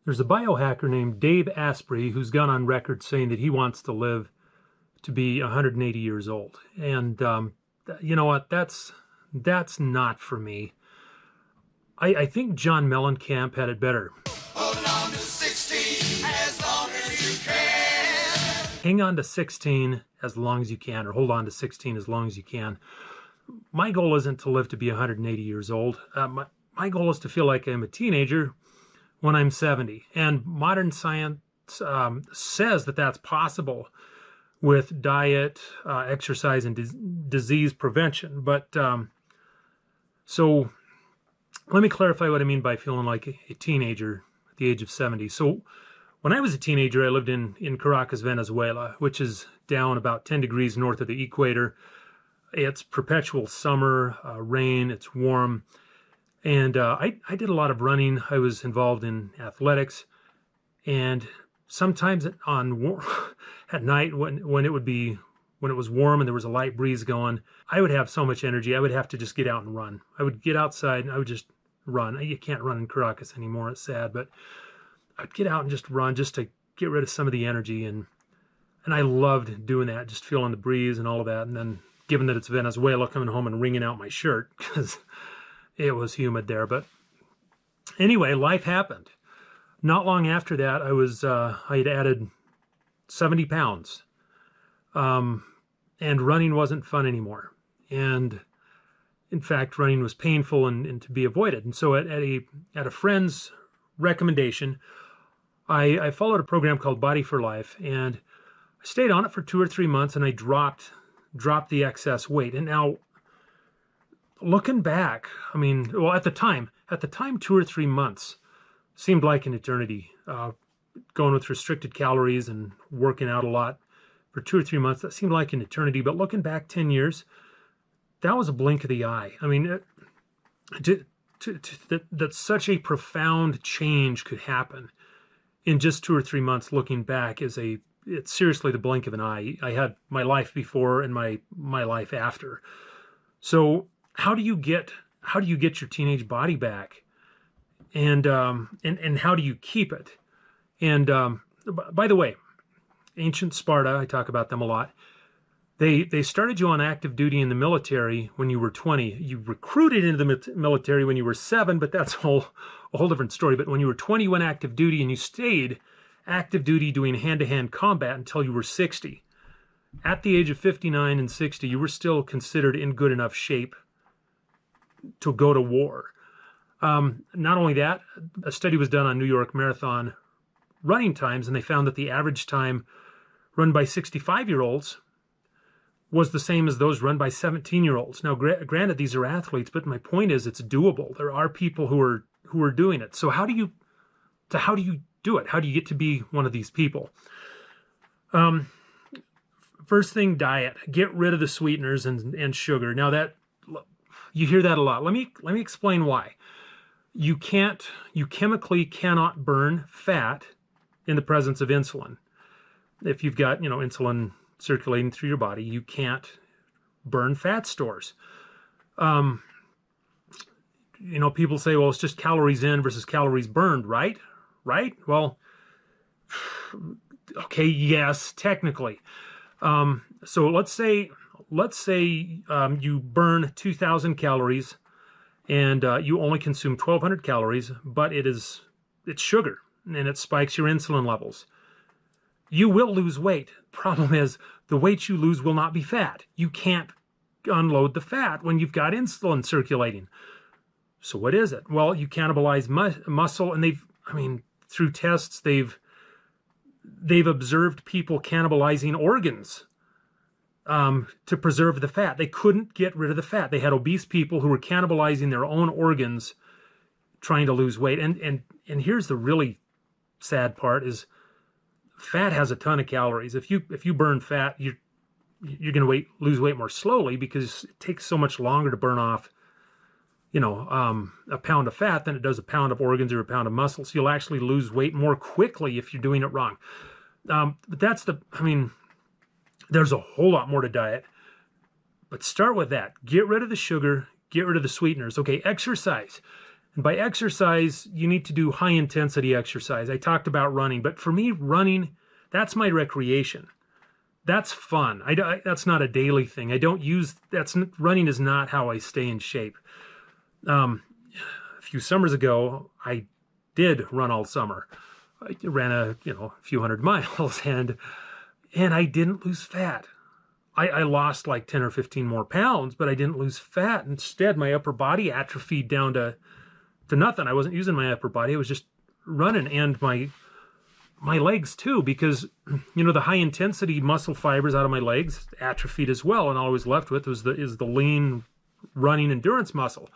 There's a biohacker named Dave Asprey who's gone on record saying that he wants to live to be 180 years old. And you know what? That's not for me. I think John Mellencamp had it better. Hold on to 16 as long as you can. Hang on to 16 as long as you can, or hold on to 16 as long as you can. My goal isn't to live to be 180 years old. My goal is to feel like I'm a teenager when I'm 70. And modern science says that that's possible with diet, exercise, and disease prevention. But so let me clarify what I mean by feeling like a teenager at the age of 70. So when I was a teenager, I lived in Caracas, Venezuela, which is down about 10 degrees north of the equator. It's perpetual summer, rain, it's warm. And I did a lot of running. I was involved in athletics. And sometimes at night when it was warm and there was a light breeze going, I would have so much energy. I would have to just get out and run. I would get outside and I would just run. You can't run in Caracas anymore. It's sad, but I'd get out and just run just to get rid of some of the energy. And I loved doing that, just feeling the breeze and all of that. And then given that it's Venezuela, coming home and wringing out my shirt because it was humid there. But anyway, life happened. Not long after that, I had added 70 pounds. And running wasn't fun anymore. And in fact, running was painful and to be avoided. And so at a friend's recommendation, I followed a program called Body for Life, and I stayed on it for 2 or 3 months, and I dropped the excess weight. And now, looking back, I mean, well, at the time, 2 or 3 months seemed like an eternity. Going with restricted calories and working out a lot for 2 or 3 months, that seemed like an eternity. But looking back 10 years, that was a blink of the eye. I mean, that such a profound change could happen in just 2 or 3 months. Looking back, it's seriously the blink of an eye. I had my life before and my life after. So how do you get your teenage body back, and how do you keep it? And by the way, ancient Sparta, I talk about them a lot. They started you on active duty in the military when you were 20. You recruited into the military when you were 7, but that's a whole different story. But when you were 20, you went active duty, and you stayed active duty doing hand-to-hand combat until you were 60. At the age of 59 and 60, you were still considered in good enough shape to go to war. Not only that, a study was done on New York Marathon running times, and they found that the average time run by 65-year-olds was the same as those run by 17-year-olds. Now, granted, these are athletes, but my point is it's doable. There are people who are doing it. So how do you do it? How do you get to be one of these people? First thing, diet. Get rid of the sweeteners and sugar. Now that you hear that a lot. Let me explain why. You chemically cannot burn fat in the presence of insulin. If you've got, insulin circulating through your body, you can't burn fat stores. People say, well, it's just calories in versus calories burned, right? Right? Well, okay, yes, technically. So let's say you burn 2,000 calories and you only consume 1,200 calories, but it's sugar and it spikes your insulin levels. You will lose weight. Problem is, the weight you lose will not be fat. You can't unload the fat when you've got insulin circulating. So what is it? Well, you cannibalize muscle, and through tests, they've observed people cannibalizing organs to preserve the fat. They couldn't get rid of the fat. They had obese people who were cannibalizing their own organs trying to lose weight. And here's the really sad part is fat has a ton of calories. If you burn fat, you're going to lose weight more slowly because it takes so much longer to burn off, a pound of fat than it does a pound of organs or a pound of muscle. So you'll actually lose weight more quickly if you're doing it wrong. But there's a whole lot more to diet. But start with that. Get rid of the sugar. Get rid of the sweeteners. Okay, exercise. And by exercise, you need to do high intensity exercise. I talked about running, but for me, running, that's my recreation. That's fun. That's not a daily thing. Running is not how I stay in shape. A few summers ago, I did run all summer. I ran a few hundred miles, and I didn't lose fat. I lost like 10 or 15 more pounds, but I didn't lose fat. Instead, my upper body atrophied down to nothing. I wasn't using my upper body. I was just running, and my legs too, because the high intensity muscle fibers out of my legs atrophied as well, and all I was left with is the lean running endurance muscle.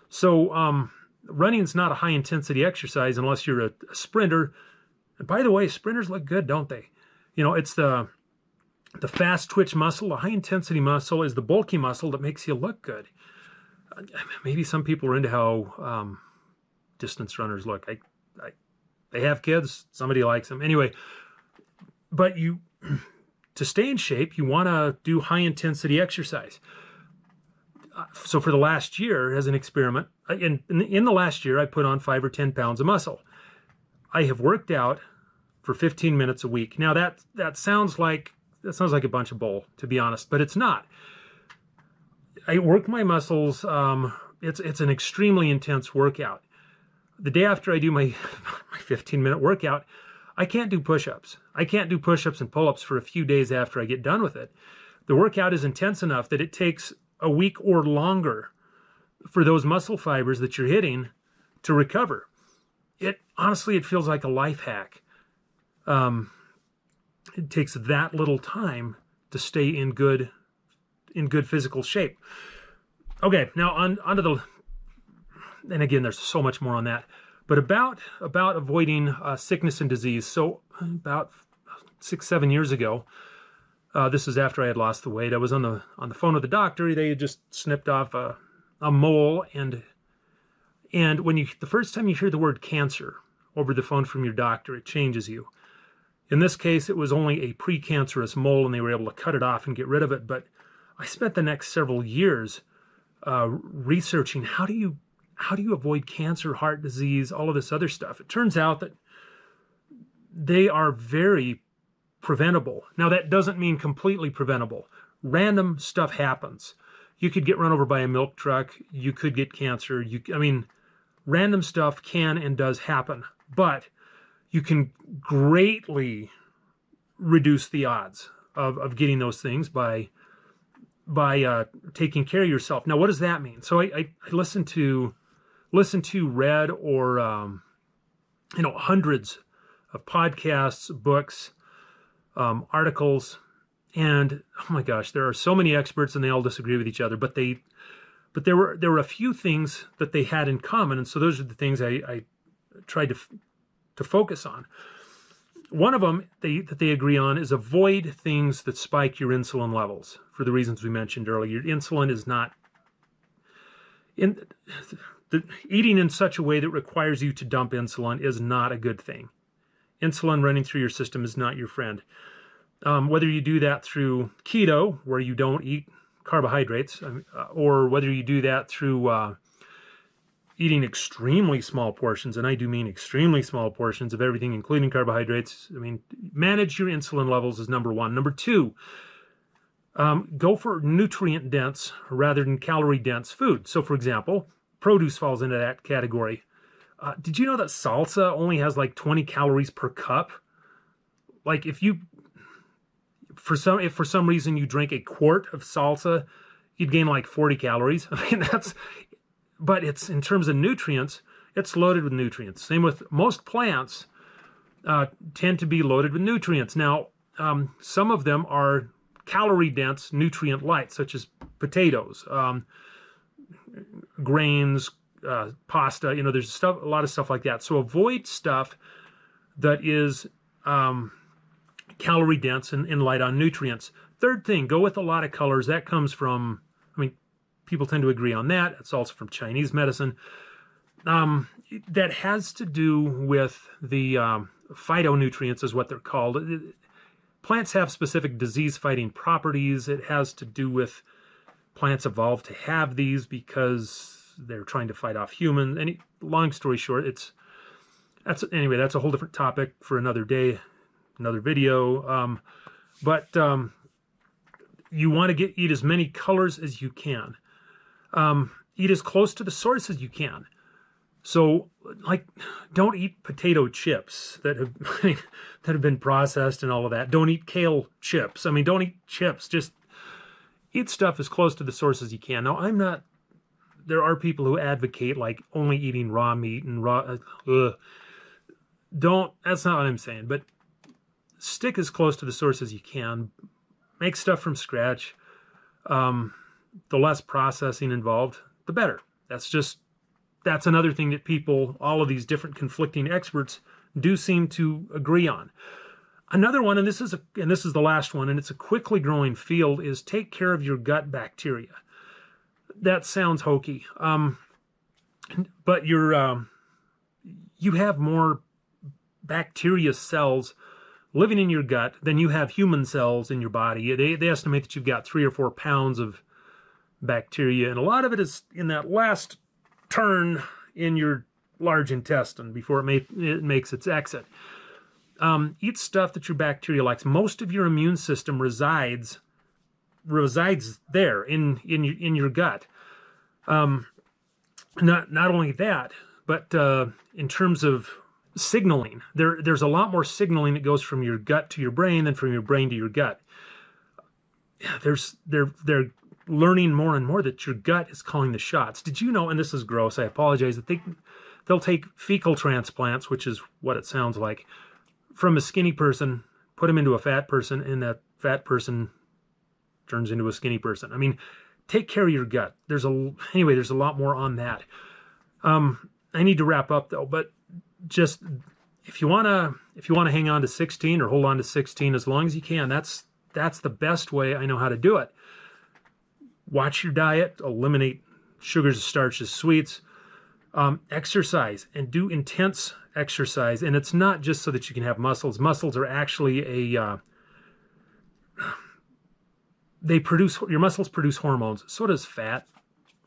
So running is not a high intensity exercise unless you're a sprinter. And by the way, sprinters look good, don't they? It's the fast twitch muscle. The high intensity muscle is the bulky muscle that makes you look good. Maybe some people are into how distance runners look. They have kids. Somebody likes them. Anyway, but to stay in shape, you want to do high intensity exercise. So for the last year, as an experiment, in the last year, I put on 5 or 10 pounds of muscle. I have worked out for 15 minutes a week. Now that sounds like a bunch of bull, to be honest, but it's not. I work my muscles. It's an extremely intense workout. The day after I do my 15-minute workout, I can't do push-ups. I can't do push-ups and pull-ups for a few days after I get done with it. The workout is intense enough that it takes a week or longer for those muscle fibers that you're hitting to recover. Honestly, it feels like a life hack. It takes that little time to stay in good physical shape. Okay, now onto the. And again, there's so much more on that. But about avoiding sickness and disease. So about 6-7 years ago, this is after I had lost the weight. I was on the phone with the doctor. They had just snipped off a mole, and when the first time you hear the word cancer over the phone from your doctor, it changes you. In this case, it was only a precancerous mole, and they were able to cut it off and get rid of it. But I spent the next several years researching how do you avoid cancer, heart disease, all of this other stuff. It turns out that they are very preventable. Now, that doesn't mean completely preventable. Random stuff happens. You could get run over by a milk truck. You could get cancer. Random stuff can and does happen. But you can greatly reduce the odds of getting those things by taking care of yourself. Now, what does that mean? So I listened to, read, or hundreds of podcasts, books, articles, and oh my gosh, there are so many experts, and they all disagree with each other. But there were a few things that they had in common, and so those are the things I tried to focus on. One of them that they agree on is avoid things that spike your insulin levels for the reasons we mentioned earlier. Your insulin is not eating in such a way that requires you to dump insulin is not a good thing. Insulin running through your system is not your friend. Whether you do that through keto, where you don't eat carbohydrates, or whether you do that through eating extremely small portions, and I do mean extremely small portions of everything, including carbohydrates. Manage your insulin levels is number one. Number two, go for nutrient-dense rather than calorie-dense food. So, for example, produce falls into that category. Did you know that salsa only has like 20 calories per cup? Like if for some reason you drink a quart of salsa, you'd gain like 40 calories. But it's, in terms of nutrients, it's loaded with nutrients. Same with most plants tend to be loaded with nutrients. Now, some of them are calorie-dense, nutrient-light, such as potatoes, grains, pasta. There's a lot of stuff like that. So avoid stuff that is calorie-dense and light on nutrients. Third thing, go with a lot of colors. That comes from, people tend to agree on that. It's also from Chinese medicine. That has to do with the phytonutrients, is what they're called. Plants have specific disease-fighting properties. It has to do with plants evolved to have these because they're trying to fight off humans. And long story short, anyway, that's a whole different topic for another day, another video. But you want to eat as many colors as you can. Eat as close to the source as you can. So, like, don't eat potato chips that have been processed and all of that. Don't eat kale chips. I mean, don't eat chips. Just eat stuff as close to the source as you can. Now, there are people who advocate like only eating raw meat and raw. That's not what I'm saying. But stick as close to the source as you can. Make stuff from scratch. The less processing involved, the better. That's another thing that people, all of these different conflicting experts, do seem to agree on. Another one, and this is the last one, and it's a quickly growing field, is take care of your gut bacteria. That sounds hokey, but you have more bacteria cells living in your gut than you have human cells in your body. They estimate that you've got 3 or 4 pounds of bacteria, and a lot of it is in that last turn in your large intestine before it makes its exit. Eat stuff that your bacteria likes. Most of your immune system resides there in your gut. Not only that, but in terms of signaling, there's a lot more signaling that goes from your gut to your brain than from your brain to your gut. They're learning more and more that your gut is calling the shots. Did you know, and this is gross, I apologize, that they'll take fecal transplants, which is what it sounds like, from a skinny person, put them into a fat person, and that fat person turns into a skinny person. I mean, take care of your gut. There's a lot more on that. I need to wrap up though, but just if you wanna hang on to 16 or hold on to 16 as long as you can, that's the best way I know how to do it. Watch your diet, eliminate sugars, starches, sweets, exercise, and do intense exercise. And it's not just so that you can have muscles. Muscles are actually your muscles produce hormones. So does fat.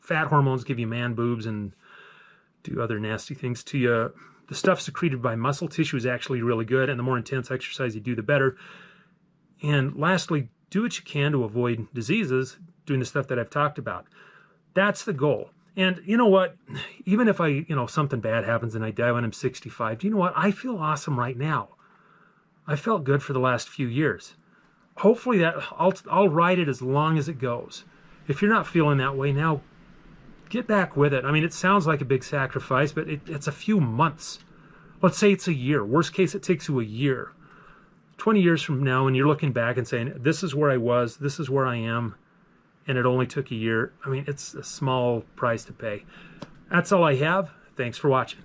Fat hormones give you man boobs and do other nasty things to you. The stuff secreted by muscle tissue is actually really good, and the more intense exercise you do, the better. And lastly, do what you can to avoid diseases, doing the stuff that I've talked about. That's the goal. And you know what? Even if something bad happens and I die when I'm 65, do you know what? I feel awesome right now. I felt good for the last few years. Hopefully I'll ride it as long as it goes. If you're not feeling that way now, get back with it. I mean, it sounds like a big sacrifice, but it's a few months. Let's say it's a year. Worst case, it takes you a year. 20 years from now, and you're looking back and saying, this is where I was, this is where I am, and it only took a year. I mean, it's a small price to pay. That's all I have. Thanks for watching.